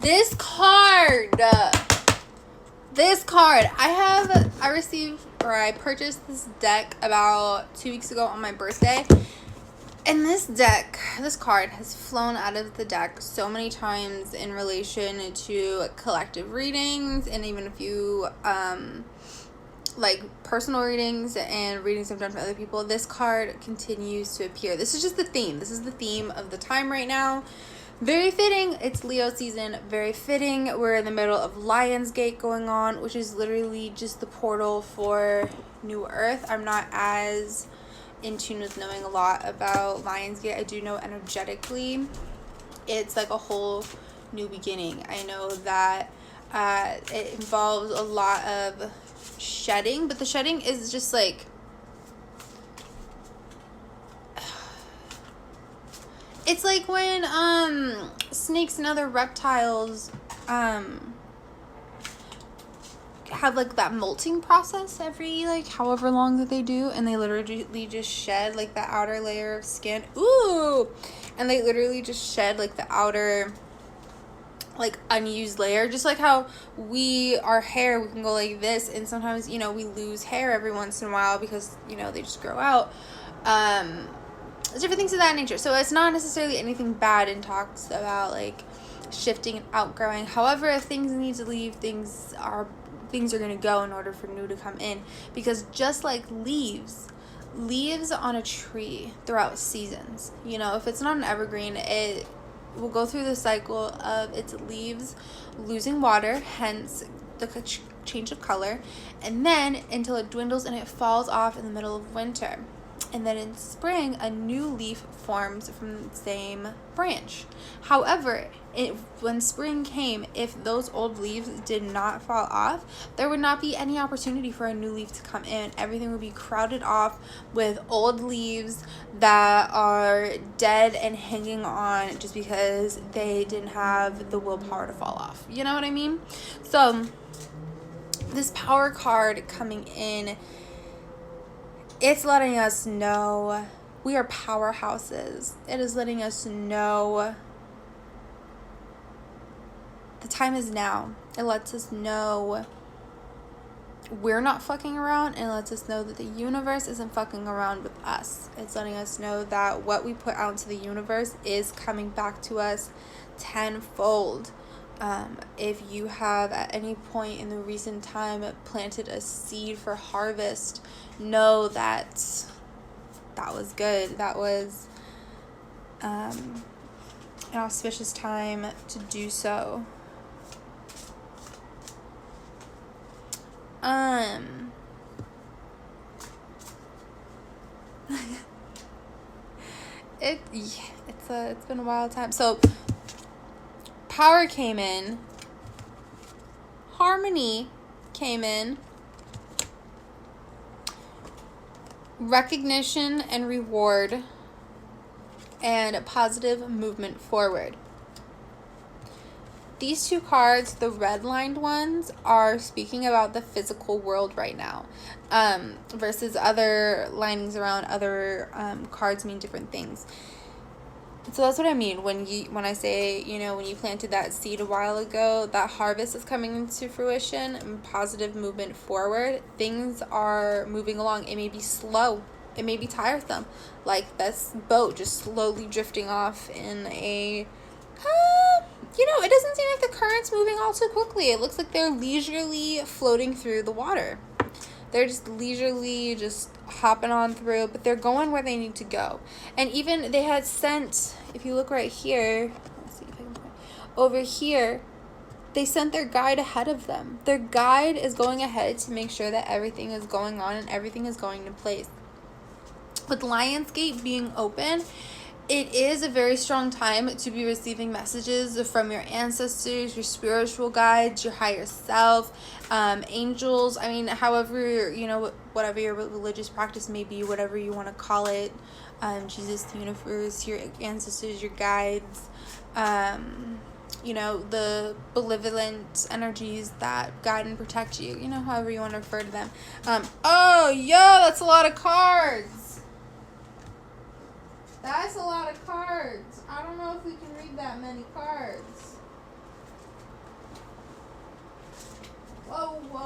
This card. I purchased this deck about 2 weeks ago on my birthday. And this card has flown out of the deck so many times in relation to collective readings and even a few like personal readings and readings I've done for other people. This card continues to appear. This is just the theme. This is the theme of the time right now. Very fitting. It's Leo season. Very fitting. We're in the middle of Lionsgate going on, which is literally just the portal for New Earth. I'm not as in tune with knowing a lot about Lionsgate. I do know energetically it's like a whole new beginning. I know that it involves a lot of shedding, but the shedding is just like, it's like when snakes and other reptiles have like that molting process every like however long that they do, and they literally just shed like the outer layer of skin. Ooh, and they literally just shed like the outer like unused layer, just like how our hair, we can go like this, and sometimes, you know, we lose hair every once in a while because, you know, they just grow out. Different things of that nature. So it's not necessarily anything bad in talks about like shifting and outgrowing. However, if things need to leave, things are going to go in order for new to come in, because just like leaves on a tree throughout seasons, you know, if it's not an evergreen, it will go through the cycle of its leaves losing water, hence the change of color, and then until it dwindles and it falls off in the middle of winter. And then in spring, a new leaf forms from the same branch. However, when spring came, if those old leaves did not fall off, there would not be any opportunity for a new leaf to come in. Everything would be crowded off with old leaves that are dead and hanging on just because they didn't have the willpower to fall off. You know what I mean? So this power card coming in, it's letting us know we are powerhouses. It is letting us know the time is now. It lets us know we're not fucking around, and it lets us know that the universe isn't fucking around with us. It's letting us know that what we put out into the universe is coming back to us tenfold. If you have at any point in the recent time planted a seed for harvest, know that that was good. That was an auspicious time to do so. It's been a wild time. So power came in, harmony came in, recognition and reward, and positive movement forward. These two cards, the red-lined ones, are speaking about the physical world right now, versus other linings around other cards mean different things. So that's what I mean when I say, you know, when you planted that seed a while ago, that harvest is coming into fruition and positive movement forward. Things are moving along. It may be slow. It may be tiresome. Like this boat just slowly drifting off in a... you know, it doesn't seem like the current's moving all too quickly. It looks like they're leisurely floating through the water. They're just leisurely just hopping on through, but they're going where they need to go. And even they had sent, if you look right here, let's see if I can point over here, they sent their guide ahead of them. Their guide is going ahead to make sure that everything is going on and everything is going in place. With Lionsgate being open, it is a very strong time to be receiving messages from your ancestors, your spiritual guides, your higher self, angels. I mean, however, you know, whatever your religious practice may be, whatever you want to call it, Jesus, the universe, your ancestors, your guides, you know, the benevolent energies that guide and protect you, you know, however you want to refer to them. Oh, yo, that's a lot of cards. That's a lot of cards. I don't know if we can read that many cards.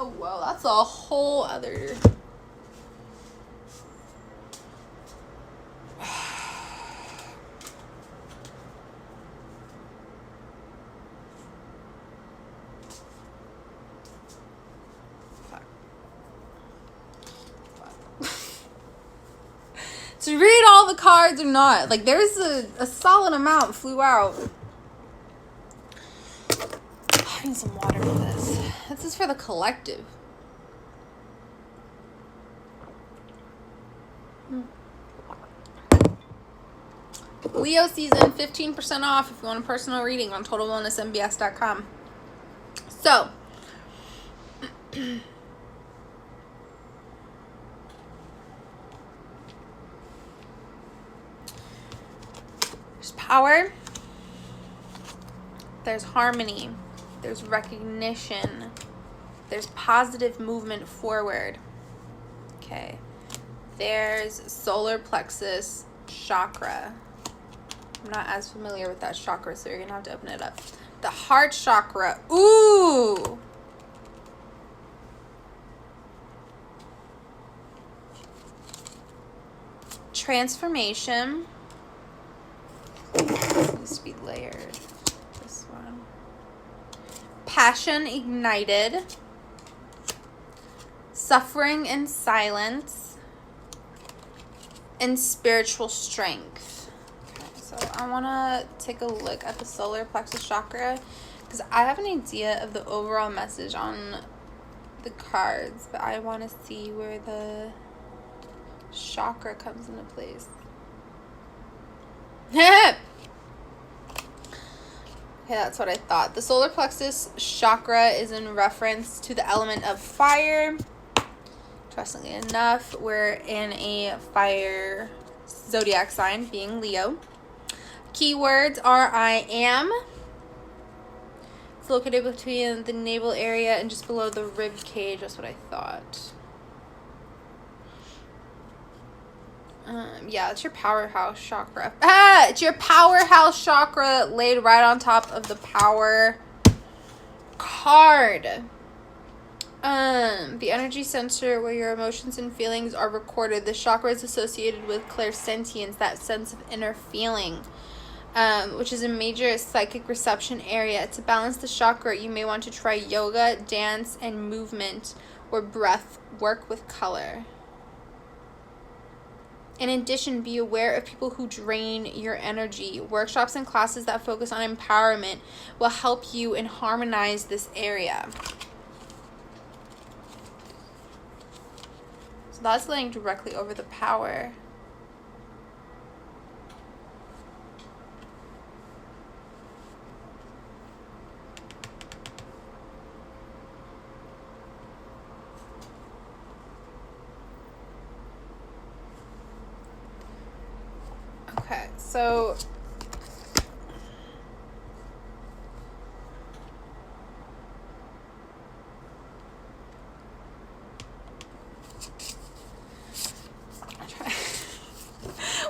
Oh, well, that's a whole other... To read all the cards or not. Like, there's a solid amount flew out. I need some water for this. This is for the collective. Leo season, 15% off if you want a personal reading on TotalWellnessMBS.com. So, there's power, there's harmony, there's recognition, there's positive movement forward. Okay, there's solar plexus chakra. I'm not as familiar with that chakra, so you're gonna have to open it up. The heart chakra. Ooh. Transformation. This needs to be layered. This one. Passion ignited. Suffering in silence. And spiritual strength. Okay, so I want to take a look at the solar plexus chakra because I have an idea of the overall message on the cards, but I want to see where the chakra comes into place. Okay, that's what I thought. The solar plexus chakra is in reference to the element of fire. Interestingly enough, we're in a fire zodiac sign, being Leo. Keywords are I am. It's located between the navel area and just below the rib cage. That's what I thought. Yeah, it's your powerhouse chakra. It's your powerhouse chakra laid right on top of the power card. The energy center where your emotions and feelings are recorded. The chakra is associated with clairsentience, that sense of inner feeling, which is a major psychic reception area. To balance the chakra, you may want to try yoga, dance, and movement, or breath work with color. In addition, be aware of people who drain your energy. Workshops and classes that focus on empowerment will help you and harmonize this area. So that's laying directly over the power. Okay, so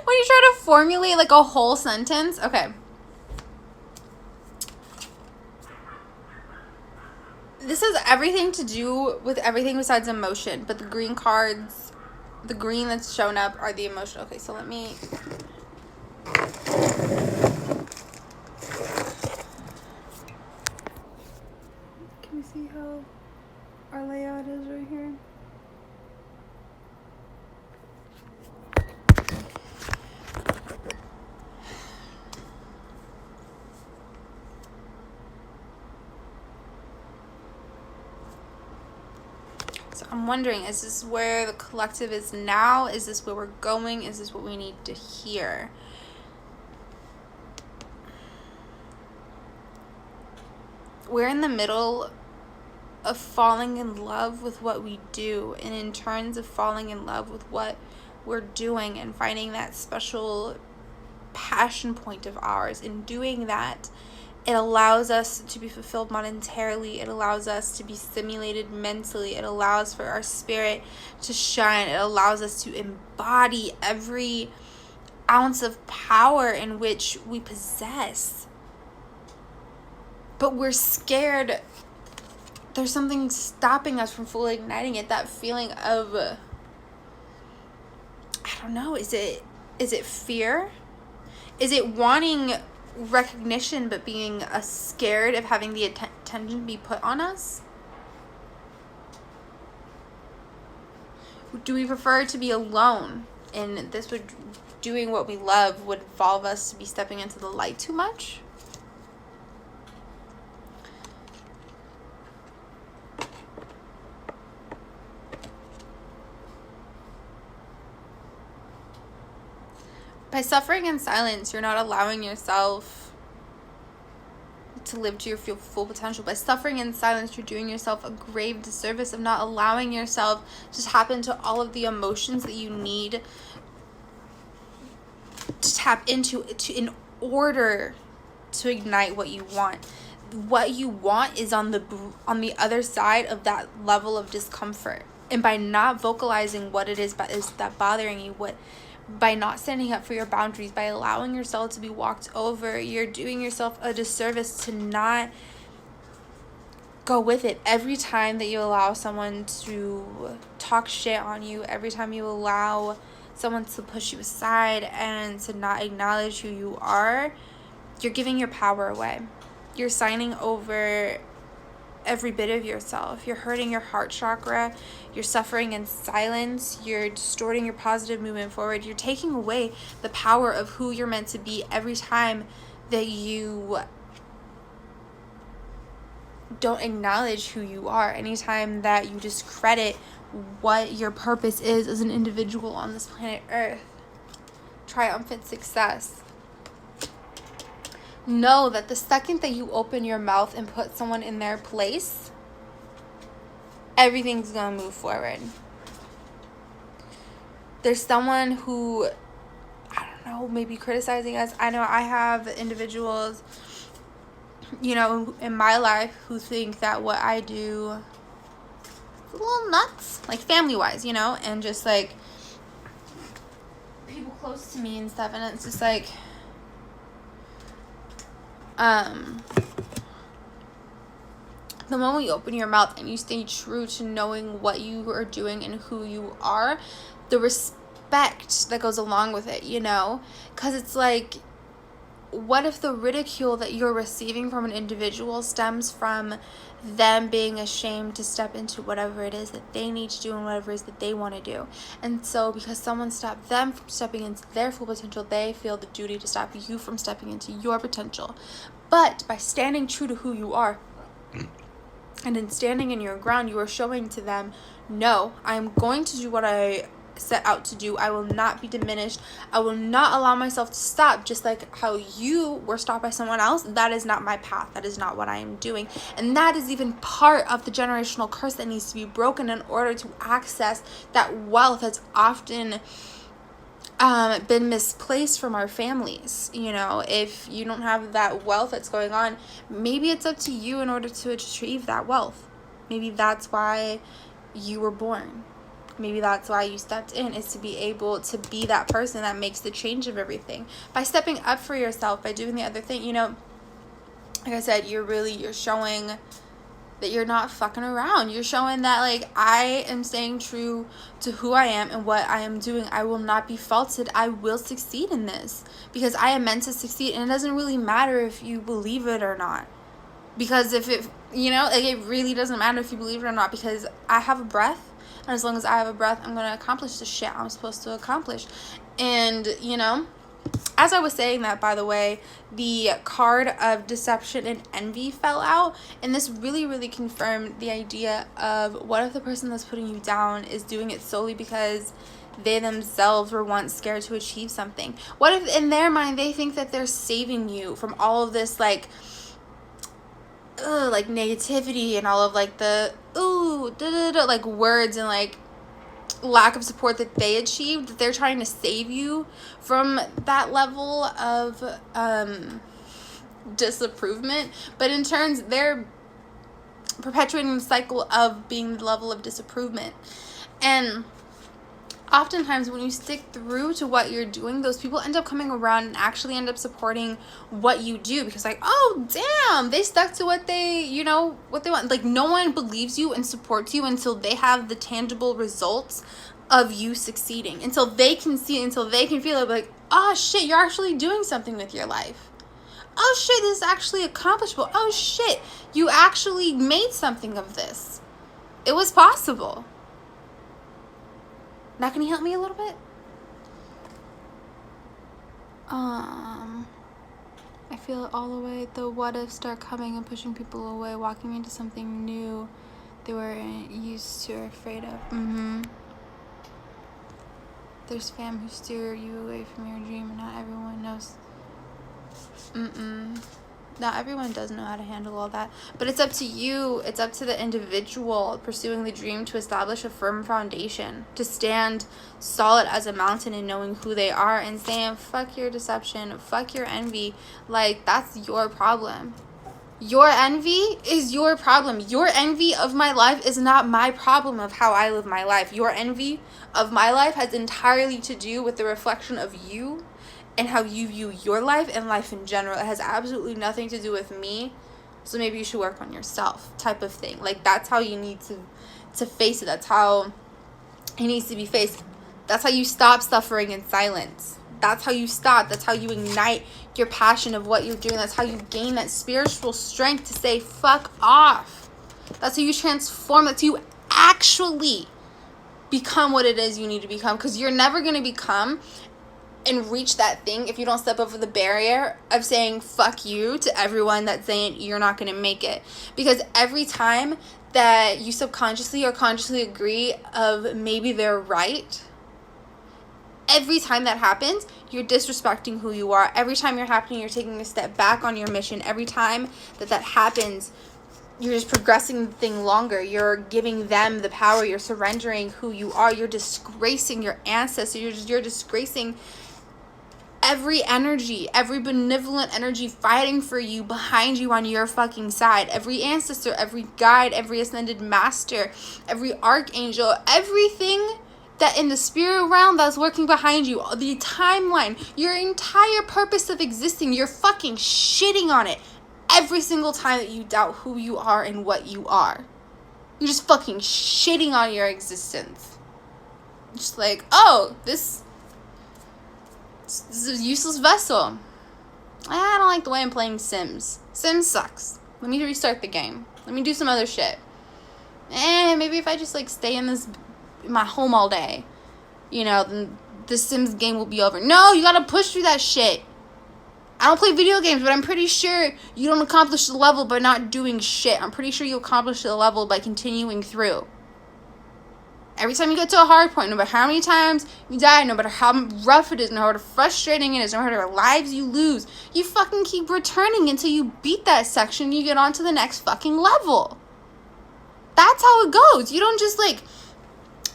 when you try to formulate like a whole sentence, okay. This has everything to do with everything besides emotion, but the green cards, the green that's shown up are the emotion. Okay, so let me... Can you see how our layout is right here? So I'm wondering, is this where the collective is now? Is this where we're going? Is this what we need to hear? We're in the middle of falling in love with what we do, and in terms of falling in love with what we're doing and finding that special passion point of ours. In doing that, it allows us to be fulfilled monetarily. It allows us to be stimulated mentally. It allows for our spirit to shine. It allows us to embody every ounce of power in which we possess. But we're scared there's something stopping us from fully igniting it. That feeling of, I don't know, is it fear? Is it wanting recognition but being scared of having the attention be put on us? Do we prefer to be alone? And this would, doing what we love would involve us to be stepping into the light too much? By suffering in silence, you're not allowing yourself to live to your full potential. By suffering in silence, you're doing yourself a grave disservice of not allowing yourself to tap into all of the emotions that you need to tap into in order to ignite what you want. What you want is on the other side of that level of discomfort. And by not vocalizing what it is that bothering you, by not standing up for your boundaries, by allowing yourself to be walked over, you're doing yourself a disservice to not go with it. Every time that you allow someone to talk shit on you, every time you allow someone to push you aside and to not acknowledge who you are, you're giving your power away. You're signing over every bit of yourself. You're hurting your heart chakra. You're suffering in silence. You're distorting your positive movement forward. You're taking away the power of who you're meant to be every time that you don't acknowledge who you are. Anytime that you discredit what your purpose is as an individual on this planet Earth. Triumphant success. Know that the second that you open your mouth and put someone in their place, everything's going to move forward. There's someone who, I don't know, maybe criticizing us. I know I have individuals, in my life who think that what I do is a little nuts, like family-wise, and just like people close to me and stuff, and it's just like, the moment you open your mouth and you stay true to knowing what you are doing and who you are, the respect that goes along with it, because it's like, what if the ridicule that you're receiving from an individual stems from them being ashamed to step into whatever it is that they need to do and whatever it is that they want to do? And so because someone stopped them from stepping into their full potential, they feel the duty to stop you from stepping into your potential. But by standing true to who you are and in standing in your ground, you are showing to them, no, I'm going to do what I set out to do. I will not be diminished. I will not allow myself to stop, just like how you were stopped by someone else. That is not my path. That is not what I am doing. And that is even part of the generational curse that needs to be broken in order to access that wealth that's often been misplaced from our families. If you don't have that wealth that's going on, maybe it's up to you in order to achieve that wealth. Maybe that's why you were born. Maybe that's why you stepped in, is to be able to be that person that makes the change of everything. By stepping up for yourself, by doing the other thing, like I said, you're showing that you're not fucking around. You're showing that, like, I am staying true to who I am and what I am doing. I will not be faulted. I will succeed in this because I am meant to succeed. And it doesn't really matter if you believe it or not. Because if it, it really doesn't matter if you believe it or not, because I have a breath. And as long as I have a breath, I'm going to accomplish the shit I'm supposed to accomplish. And, as I was saying that, by the way, the card of deception and envy fell out. And this really, really confirmed the idea of, what if the person that's putting you down is doing it solely because they themselves were once scared to achieve something? What if in their mind they think that they're saving you from all of this, like negativity and all of like the like words and like lack of support that they achieved, that they're trying to save you from that level of disapproval, but in turns they're perpetuating the cycle of being the level of disapproval. And oftentimes when you stick through to what you're doing, those people end up coming around and actually end up supporting what you do, because like, oh damn, they stuck to what they, you know, what they want. Like, no one believes you and supports you until they have the tangible results of you succeeding, until they can see it, until they can feel it, like, oh shit, you're actually doing something with your life. Oh shit, this is actually accomplishable. Oh shit, you actually made something of this. It was possible. Now, can you help me a little bit? I feel it all the way. The what ifs start coming and pushing people away, walking into something new they weren't used to or afraid of. There's fam who steer you away from your dream, and not everyone knows. Not everyone does know how to handle all that, but it's up to you. It's up to the individual pursuing the dream to establish a firm foundation, to stand solid as a mountain in knowing who they are and saying, fuck your deception, fuck your envy. Like, that's your problem. Your envy is your problem. Your envy of my life is not my problem of how I live my life. Your envy of my life has entirely to do with the reflection of you and how you view your life and life in general. It has absolutely nothing to do with me. So maybe you should work on yourself, type of thing. Like, that's how you need to face it. That's how it needs to be faced. That's how you stop suffering in silence. That's how you stop. That's how you ignite your passion of what you're doing. That's how you gain that spiritual strength to say, fuck off. That's how you transform. That's how you actually become what it is you need to become. Because you're never going to become and reach that thing if you don't step over the barrier of saying fuck you to everyone that's saying you're not going to make it. Because every time that you subconsciously or consciously agree of maybe they're right, every time that happens, you're disrespecting who you are. Every time you're happening, you're taking a step back on your mission. Every time that happens, you're just progressing the thing longer. You're giving them the power. You're surrendering who you are. You're disgracing your ancestors. You're disgracing every energy, every benevolent energy fighting for you, behind you, on your fucking side. Every ancestor, every guide, every ascended master, every archangel, everything that in the spirit realm that's working behind you, the timeline, your entire purpose of existing, you're fucking shitting on it every single time that you doubt who you are and what you are. You're just fucking shitting on your existence. Just like, oh, this is a useless vessel. I don't like the way I'm playing Sims. Sims sucks. Let me restart the game. Let me do some other shit. Maybe if I just like stay in my home all day, you know, then the Sims game will be over. No, you gotta push through that shit. I don't play video games, but I'm pretty sure you don't accomplish the level by not doing shit. I'm pretty sure you accomplish the level by continuing through. Every time you get to a hard point, no matter how many times you die, no matter how rough it is, no matter how frustrating it is, no matter how many lives you lose, you fucking keep returning until you beat that section and you get on to the next fucking level. That's how it goes. You don't just like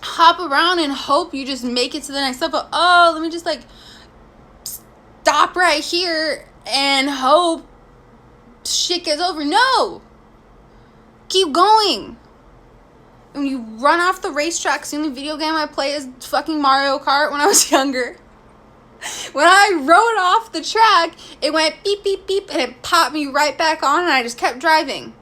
hop around and hope you just make it to the next level. Oh, let me just like stop right here and hope shit gets over. No. Keep going. When you run off the racetrack, the only video game I play is fucking Mario Kart when I was younger. When I rode off the track, it went beep, beep, beep, and it popped me right back on, and I just kept driving.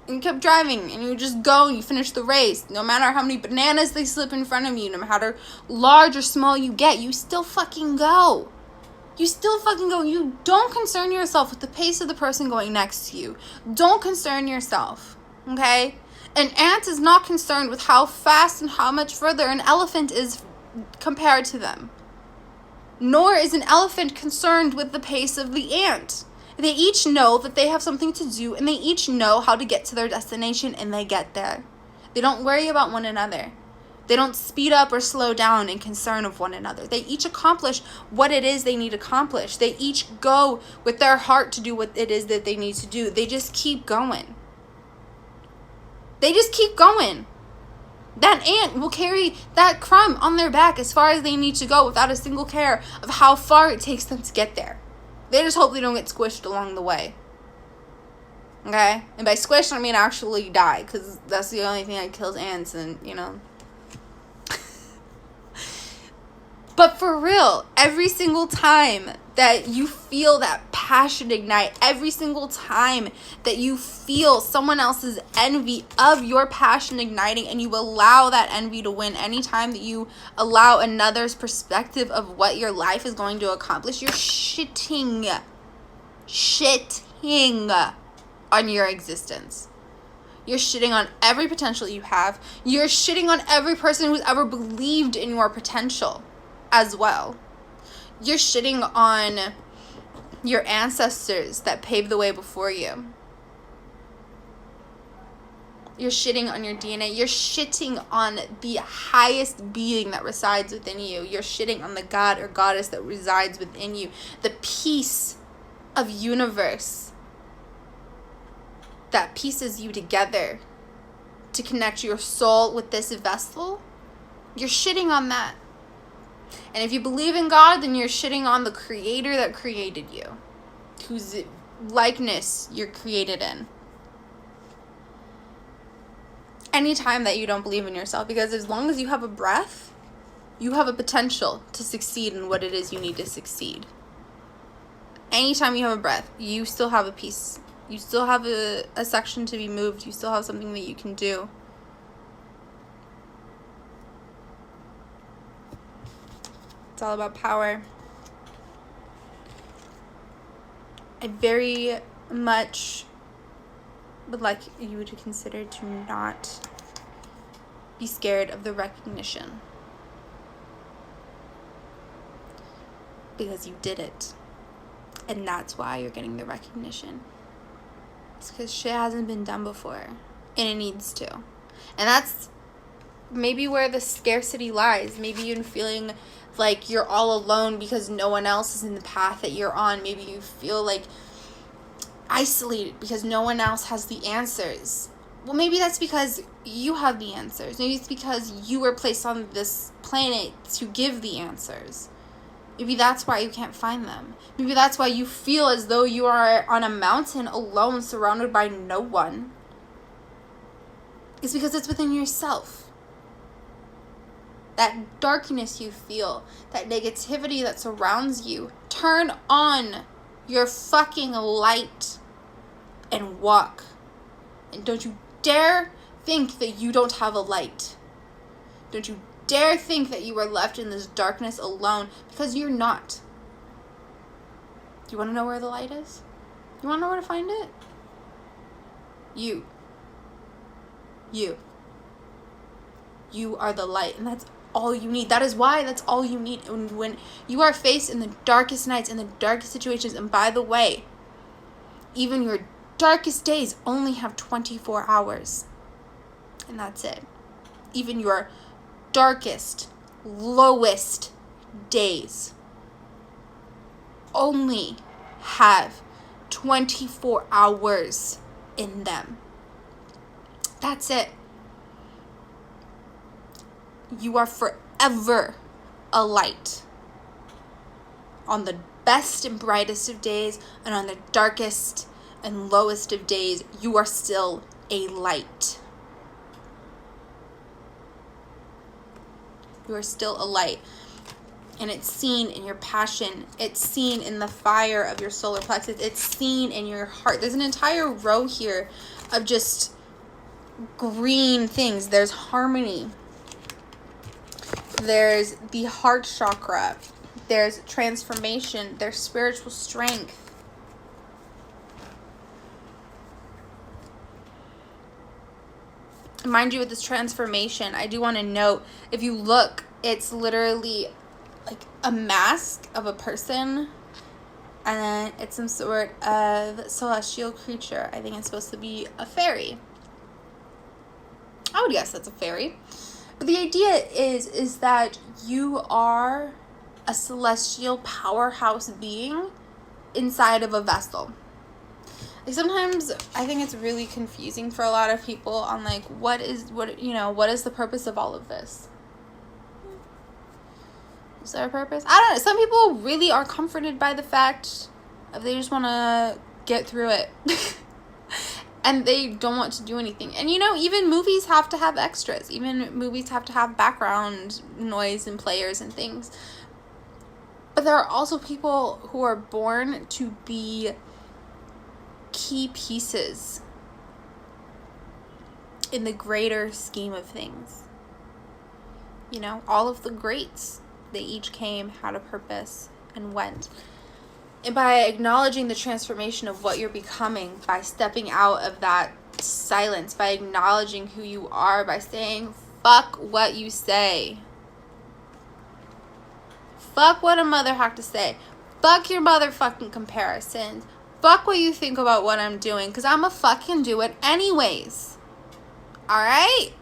And you kept driving, and you just go, and you finish the race. No matter how many bananas they slip in front of you, no matter how large or small you get, you still fucking go. You still fucking go. You don't concern yourself with the pace of the person going next to you. Don't concern yourself, okay? An ant is not concerned with how fast and how much further an elephant is compared to them. Nor is an elephant concerned with the pace of the ant. They each know that they have something to do, and they each know how to get to their destination, and they get there. They don't worry about one another. They don't speed up or slow down in concern of one another. They each accomplish what it is they need to accomplish. They each go with their heart to do what it is that they need to do. They just keep going. They just keep going. That ant will carry that crumb on their back as far as they need to go without a single care of how far it takes them to get there. They just hope they don't get squished along the way. Okay? And by squished, I mean actually die, because that's the only thing that kills ants, and, you know. But for real, every single time that you feel that passion ignite, every single time that you feel someone else's envy of your passion igniting, and you allow that envy to win, anytime that you allow another's perspective of what your life is going to accomplish, you're shitting on your existence. You're shitting on every potential you have. You're shitting on every person who's ever believed in your potential as well. You're shitting on your ancestors that paved the way before you. You're shitting on your DNA. You're shitting on the highest being that resides within you. You're shitting on the God or goddess that resides within you. The peace of universe that pieces you together to connect your soul with this vessel. You're shitting on that. And if you believe in God, then you're shitting on the creator that created you, whose likeness you're created in. Anytime that you don't believe in yourself, because as long as you have a breath, you have a potential to succeed in what it is you need to succeed. Anytime you have a breath, you still have a piece. You still have a section to be moved. You still have something that you can do. It's all about power. I very much would like you to consider to not be scared of the recognition. Because you did it. And that's why you're getting the recognition. It's because shit hasn't been done before. And it needs to. And that's maybe where the scarcity lies. Maybe you're feeling like you're all alone because no one else is in the path that you're on. Maybe you feel like isolated because no one else has the answers. Well, maybe that's because you have the answers. Maybe it's because you were placed on this planet to give the answers. Maybe that's why you can't find them. Maybe that's why you feel as though you are on a mountain alone, surrounded by no one. It's because it's within yourself. That darkness you feel, that negativity that surrounds you, turn on your fucking light and walk. And don't you dare think that you don't have a light. Don't you dare think that you are left in this darkness alone, because you're not. Do you want to know where the light is? You want to know where to find it? You are the light, and that's all you need. That is why that's all you need when you are faced in the darkest nights, in the darkest situations. And by the way, even your darkest days only have 24 hours, and that's it. Even your darkest, lowest days only have 24 hours in them. That's it. You are forever a light. On the best and brightest of days, and on the darkest and lowest of days, you are still a light. You are still a light. And it's seen in your passion. It's seen in the fire of your solar plexus. It's seen in your heart. There's an entire row here of just green things. There's harmony. There's the heart chakra. There's transformation. There's spiritual strength. Mind you, with this transformation, I do want to note, if you look, it's literally like a mask of a person, and then it's some sort of celestial creature. I think it's supposed to be a fairy. I would guess that's a fairy. But the idea is that you are a celestial powerhouse being inside of a vessel. Like, sometimes I think it's really confusing for a lot of people on like what is the purpose of all of this? Is there a purpose? I don't know. Some people really are comforted by the fact of they just want to get through it. And they don't want to do anything. And even movies have to have extras. Even movies have to have background noise and players and things. But there are also people who are born to be key pieces in the greater scheme of things. You know, all of the greats, they each came, had a purpose, and went. And by acknowledging the transformation of what you're becoming, by stepping out of that silence, by acknowledging who you are, by saying, fuck what you say. Fuck what a mother had to say. Fuck your motherfucking comparisons. Fuck what you think about what I'm doing, because I'ma fucking do it anyways. Alright?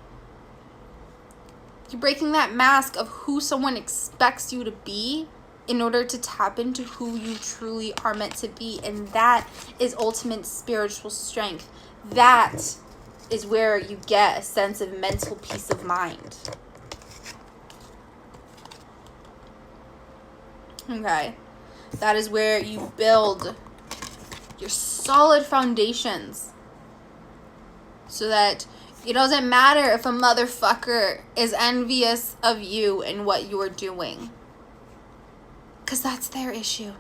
You're breaking that mask of who someone expects you to be in order to tap into who you truly are meant to be. And that is ultimate spiritual strength. That is where you get a sense of mental peace of mind. Okay? That is where you build your solid foundations so that it doesn't matter if a motherfucker is envious of you and what you're doing. Because that's their issue.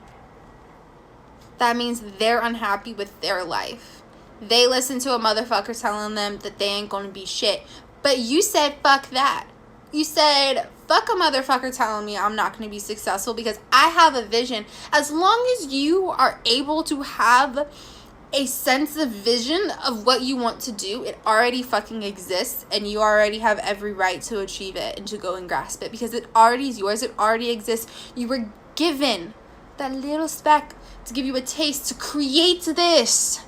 That means they're unhappy with their life. They listen to a motherfucker telling them that they ain't gonna be shit. But you said fuck that. You said fuck a motherfucker telling me I'm not gonna be successful because I have a vision. As long as you are able to have a sense of vision of what you want to do, it already fucking exists, and you already have every right to achieve it and to go and grasp it because it already is yours. It already exists. You were given that little speck to give you a taste to create this.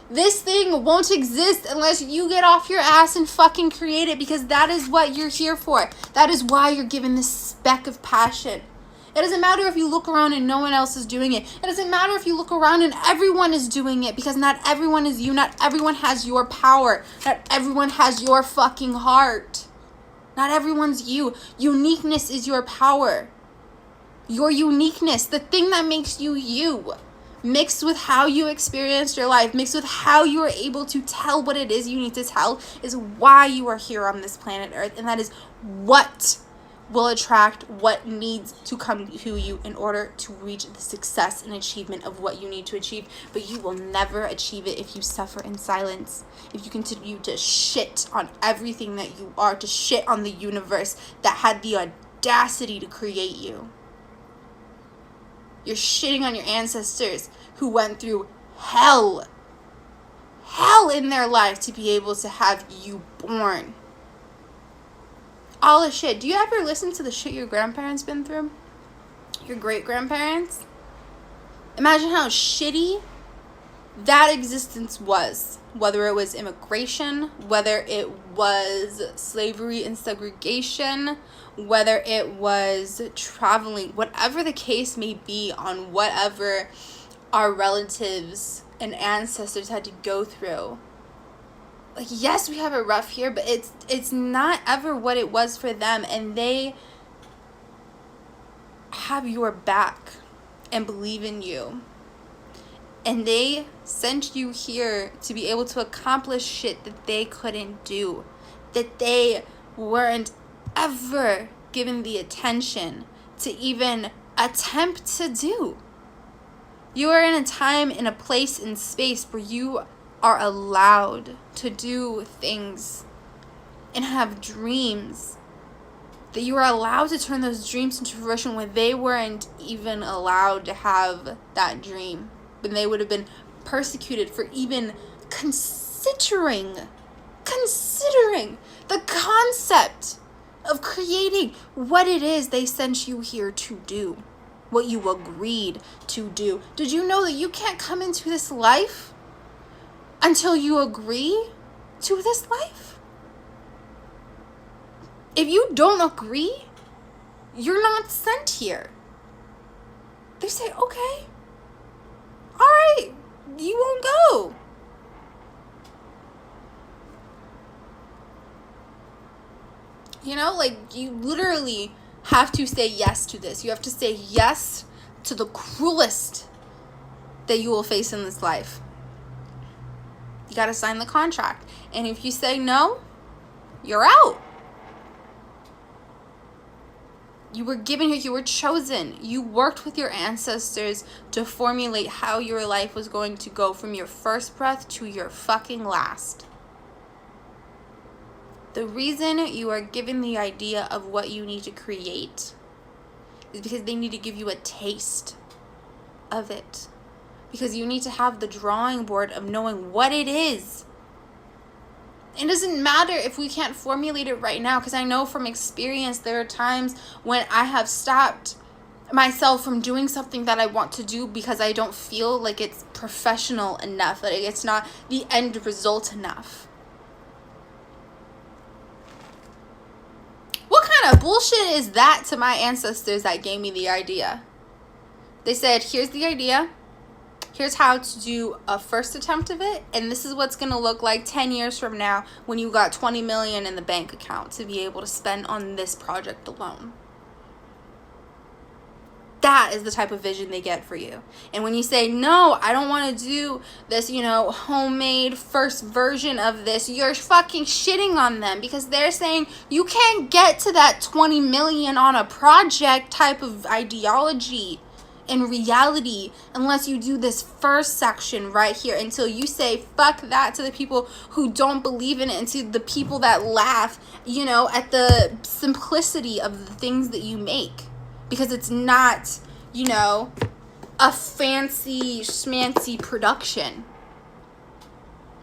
This thing won't exist unless you get off your ass and fucking create it, because that is what you're here for. That is why you're given this speck of passion. It doesn't matter if you look around and no one else is doing it. It doesn't matter if you look around and everyone is doing it, because not everyone is you. Not everyone has your power. Not everyone has your fucking heart. Not everyone's you. Uniqueness is your power. Your uniqueness, the thing that makes you you, mixed with how you experienced your life, mixed with how you are able to tell what it is you need to tell, is why you are here on this planet Earth. And that is what will attract what needs to come to you in order to reach the success and achievement of what you need to achieve. But you will never achieve it if you suffer in silence, if you continue to shit on everything that you are, to shit on the universe that had the audacity to create you. You're shitting on your ancestors who went through hell in their life to be able to have you born. All the shit. Do you ever listen to the shit your grandparents been through? Your great-grandparents? Imagine how shitty that existence was. Whether it was immigration, whether it was slavery and segregation, whether it was traveling, whatever the case may be, on whatever our relatives and ancestors had to go through. Like, yes, we have it rough here, but it's not ever what it was for them, and they have your back and believe in you. And they sent you here to be able to accomplish shit that they couldn't do, that they weren't ever given the attention to even attempt to do. You are in a time, in a place, in space where you are allowed to do things and have dreams, that you are allowed to turn those dreams into fruition when they weren't even allowed to have that dream, when they would have been persecuted for even considering the concept of creating what it is they sent you here to do, what you agreed to do. Did you know that you can't come into this life until you agree to this life? If you don't agree, you're not sent here. They say, okay, all right, you won't go. You know, like, you literally have to say yes to this. You have to say yes to the cruelest that you will face in this life. You got to sign the contract. And if you say no, you're out. You were given here, you were chosen. You worked with your ancestors to formulate how your life was going to go from your first breath to your fucking last. The reason you are given the idea of what you need to create is because they need to give you a taste of it. Because you need to have the drawing board of knowing what it is. It doesn't matter if we can't formulate it right now, because I know from experience there are times when I have stopped myself from doing something that I want to do because I don't feel like it's professional enough, like it's not the end result enough. What kind of bullshit is that to my ancestors that gave me the idea? They said, here's the idea. Here's how to do a first attempt of it, and this is what's going to look like 10 years from now when you got 20 million in the bank account to be able to spend on this project alone. That is the type of vision they get for you. And when you say, no, I don't want to do this, homemade first version of this, you're fucking shitting on them, because they're saying you can't get to that 20 million on a project type of ideology in reality unless you do this first section right here, until you say fuck that to the people who don't believe in it, and to the people that laugh at the simplicity of the things that you make, because it's not a fancy schmancy production.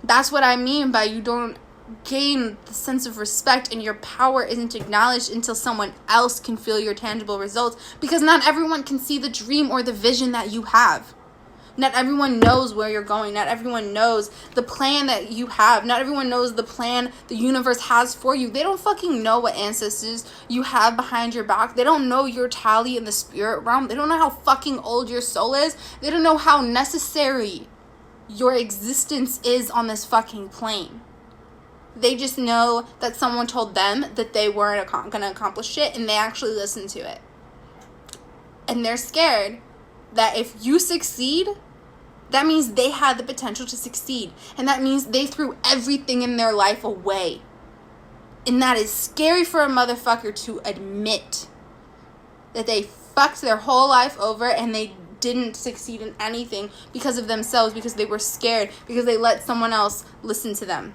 That's what I mean by you don't gain the sense of respect, and your power isn't acknowledged until someone else can feel your tangible results, because not everyone can see the dream or the vision that you have. Not everyone knows where you're going. Not everyone knows the plan that you have. Not everyone knows the plan the universe has for you. They don't fucking know what ancestors you have behind your back. They don't know your tally in the spirit realm. They don't know how fucking old your soul is. They don't know how necessary your existence is on this fucking plane. They just know that someone told them that they weren't going to accomplish it, and they actually listened to it. And they're scared that if you succeed, that means they had the potential to succeed. And that means they threw everything in their life away. And that is scary for a motherfucker to admit, that they fucked their whole life over and they didn't succeed in anything because of themselves, because they were scared, because they let someone else listen to them.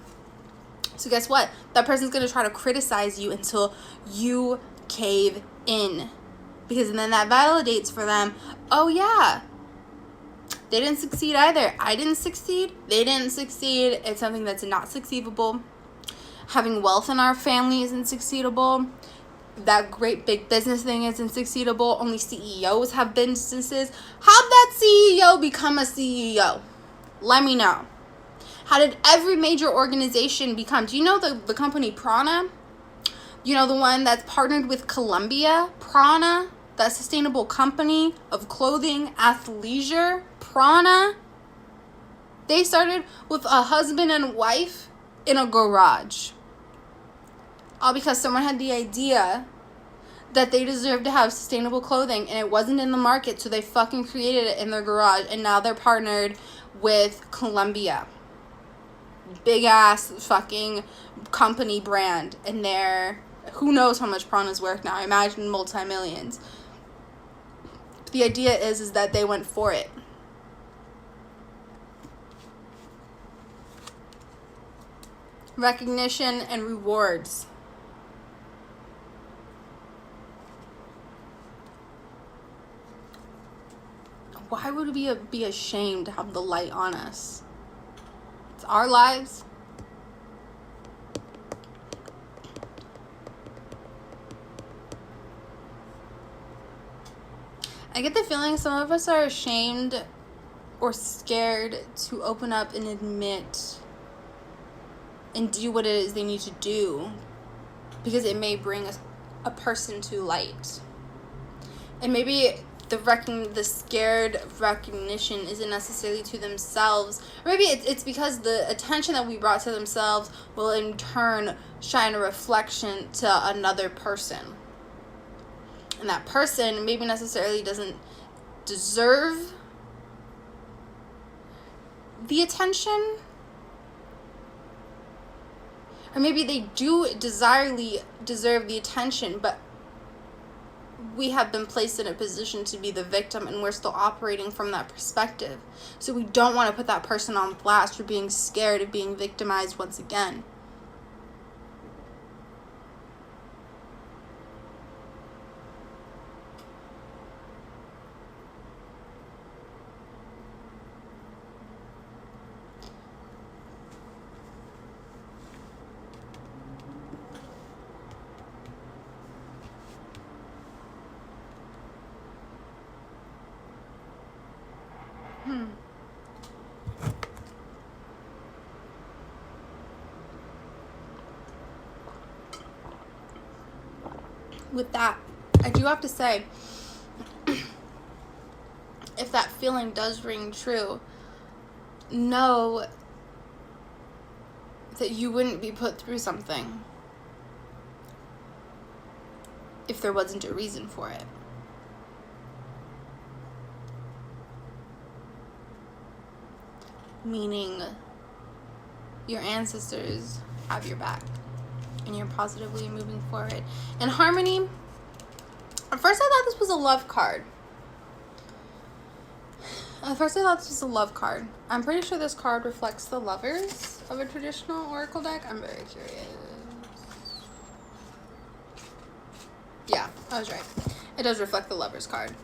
So guess what? That person's going to try to criticize you until you cave in. Because then that validates for them, oh yeah, they didn't succeed either. I didn't succeed. They didn't succeed. It's something that's not succeedable. Having wealth in our family isn't succeedable. That great big business thing isn't succeedable. Only CEOs have businesses. How'd that CEO become a CEO? Let me know. How did every major organization become? Do you know the company Prana? The one that's partnered with Columbia? Prana, that sustainable company of clothing, athleisure. Prana. They started with a husband and wife in a garage. All because someone had the idea that they deserved to have sustainable clothing, and it wasn't in the market, so they fucking created it in their garage, and now they're partnered with Columbia. Big ass fucking company brand, and they're, who knows how much Prana's worth now. I imagine multi-millions. The idea is that they went for it. Recognition and rewards. Why would we be ashamed to have the light on us? It's our lives. I get the feeling some of us are ashamed or scared to open up and admit and do what it is they need to do, because it may bring a person to light. And maybe the scared recognition isn't necessarily to themselves. Or maybe it's because the attention that we brought to themselves will in turn shine a reflection to another person. And that person maybe necessarily doesn't deserve the attention. Or maybe they do desirably deserve the attention, but we have been placed in a position to be the victim, and we're still operating from that perspective. So we don't want to put that person on blast for being scared of being victimized once again. With that, I do have to say, if that feeling does ring true, know that you wouldn't be put through something if there wasn't a reason for it. Meaning, your ancestors have your back, and you're positively moving forward. And harmony, at first I thought this was a love card. I'm pretty sure this card reflects the lovers of a traditional oracle deck. I'm very curious. Yeah, I was right. It does reflect the lovers card.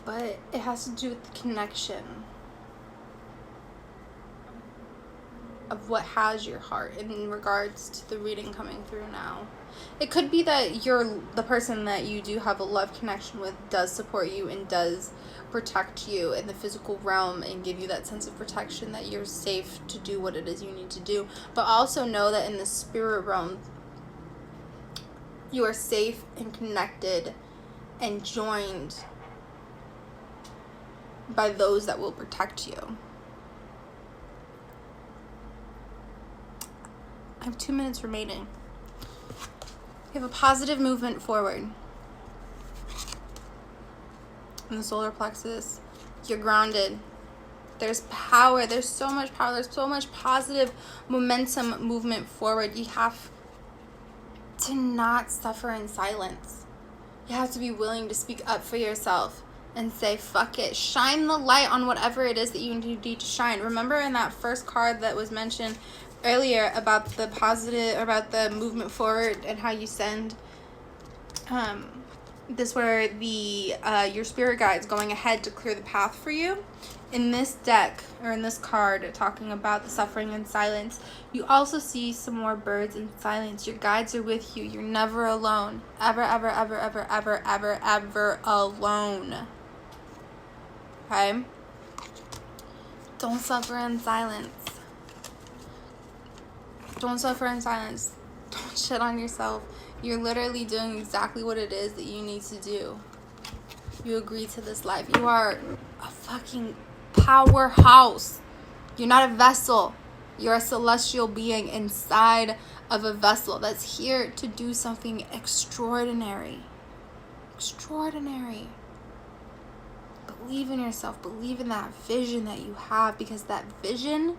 But it has to do with the connection of what has your heart in regards to the reading coming through now. It could be that the person that you do have a love connection with does support you and does protect you in the physical realm and give you that sense of protection that you're safe to do what it is you need to do. But also know that in the spirit realm, you are safe and connected and joined by those that will protect you. I have 2 minutes remaining. You have a positive movement forward. In the solar plexus, you're grounded. There's power. There's so much power. There's so much positive momentum movement forward. You have to not suffer in silence. You have to be willing to speak up for yourself and say, fuck it. Shine the light on whatever it is that you need to shine. Remember in that first card that was mentioned earlier about the positive, about the movement forward and how you send this where the your spirit guides going ahead to clear the path for you. In this deck, or in this card talking about the suffering in silence, you also see some more birds in silence. Your guides are with you. You're never alone. Ever, ever, ever, ever, ever, ever, ever alone. Okay? Don't suffer in silence. Don't suffer in silence. Don't shit on yourself. You're literally doing exactly what it is that you need to do. You agree to this life. You are a fucking powerhouse. You're not a vessel. You're a celestial being inside of a vessel that's here to do something extraordinary. Extraordinary. Believe in yourself. Believe in that vision that you have, because that vision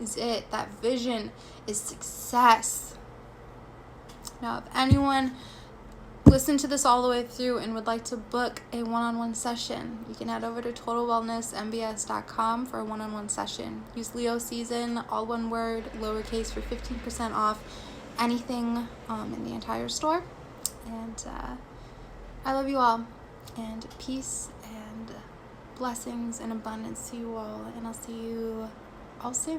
is it. That vision is success. Now, if anyone listened to this all the way through and would like to book a one-on-one session, you can head over to totalwellnessmbs.com for a one-on-one session. Use Leo season, all one word, lowercase, for 15% off anything in the entire store. And I love you all, and peace and blessings and abundance to you all, and I'll see you all soon.